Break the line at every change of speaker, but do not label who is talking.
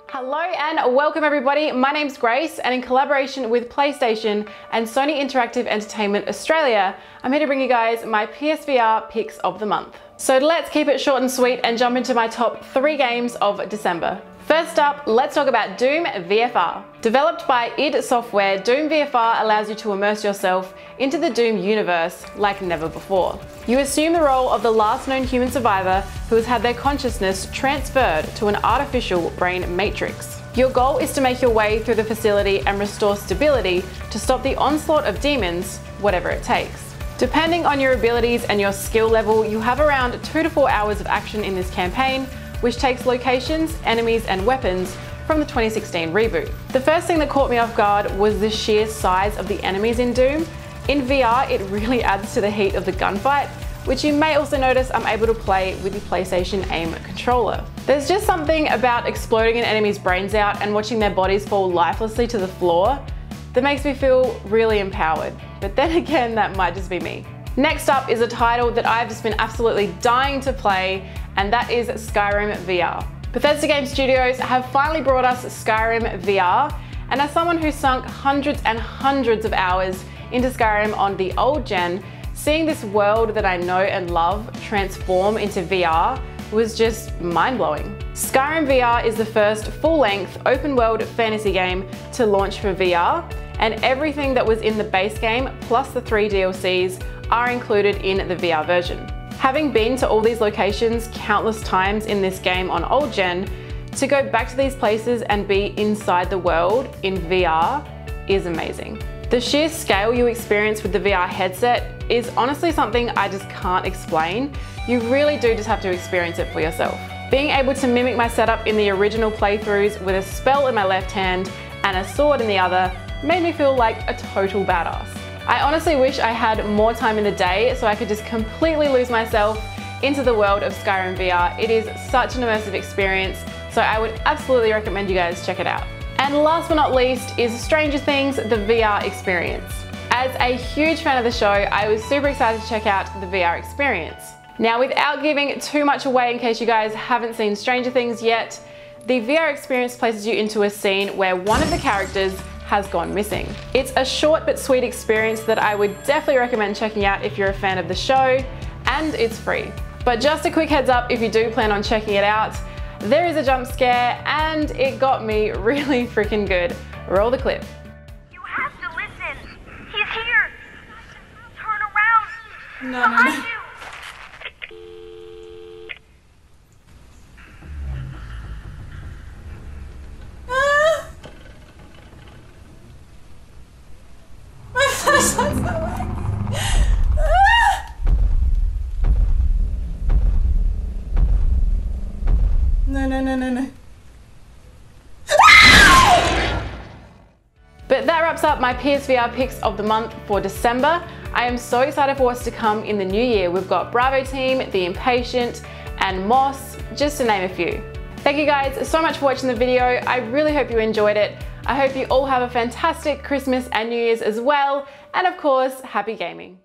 Hello and welcome everybody. My name's Grace, and in collaboration with PlayStation and Sony Interactive Entertainment Australia, I'm here to bring you guys my PSVR picks of the month. So let's keep it short and sweet and jump into my top 3 games of December. First up, let's talk about Doom VFR. Developed by id Software, Doom VFR allows you to immerse yourself into the Doom universe like never before. You assume the role of the last known human survivor who has had their consciousness transferred to an artificial brain matrix. Your goal is to make your way through the facility and restore stability to stop the onslaught of demons, whatever it takes. Depending on your abilities and your skill level, you have around 2 to 4 hours of action in this campaign, which takes locations, enemies, and weapons from the 2016 reboot. The first thing that caught me off guard was the sheer size of the enemies in Doom. In VR, it really adds to the heat of the gunfight, which you may also notice I'm able to play with the PlayStation Aim controller. There's just something about exploding an enemy's brains out and watching their bodies fall lifelessly to the floor that makes me feel really empowered. But then again, that might just be me. Next up is a title that I've just been absolutely dying to play, and that is Skyrim VR. Bethesda Game Studios have finally brought us Skyrim VR, and as someone who sunk hundreds and hundreds of hours into Skyrim on the old gen, seeing this world that I know and love transform into VR was just mind-blowing. Skyrim VR is the first full-length open-world fantasy game to launch for VR, and everything that was in the base game plus the 3 DLCs are included in the VR version. Having been to all these locations countless times in this game on old gen, to go back to these places and be inside the world in VR is amazing. The sheer scale you experience with the VR headset is honestly something I just can't explain. You really do just have to experience it for yourself. Being able to mimic my setup in the original playthroughs with a spell in my left hand and a sword in the other made me feel like a total badass. I honestly wish I had more time in the day so I could just completely lose myself into the world of Skyrim VR. It is such an immersive experience, so I would absolutely recommend you guys check it out. And last but not least is Stranger Things, the VR experience. As a huge fan of the show, I was super excited to check out the VR experience. Now, without giving too much away in case you guys haven't seen Stranger Things yet, the VR experience places you into a scene where one of the characters has gone missing. It's a short but sweet experience that I would definitely recommend checking out if you're a fan of the show, and it's free. But just a quick heads up if you do plan on checking it out, there is a jump scare and it got me really freaking good. Roll the clip.
You have to listen. He's here. Turn around.
No, no, no. No. But that wraps up my PSVR picks of the month for December. I am so excited for what's to come in the new year. We've got Bravo Team, The Impatient, and Moss, just to name a few. Thank you guys so much for watching the video. I really hope you enjoyed it. I hope you all have a fantastic Christmas and New Year's as well. And of course, happy gaming.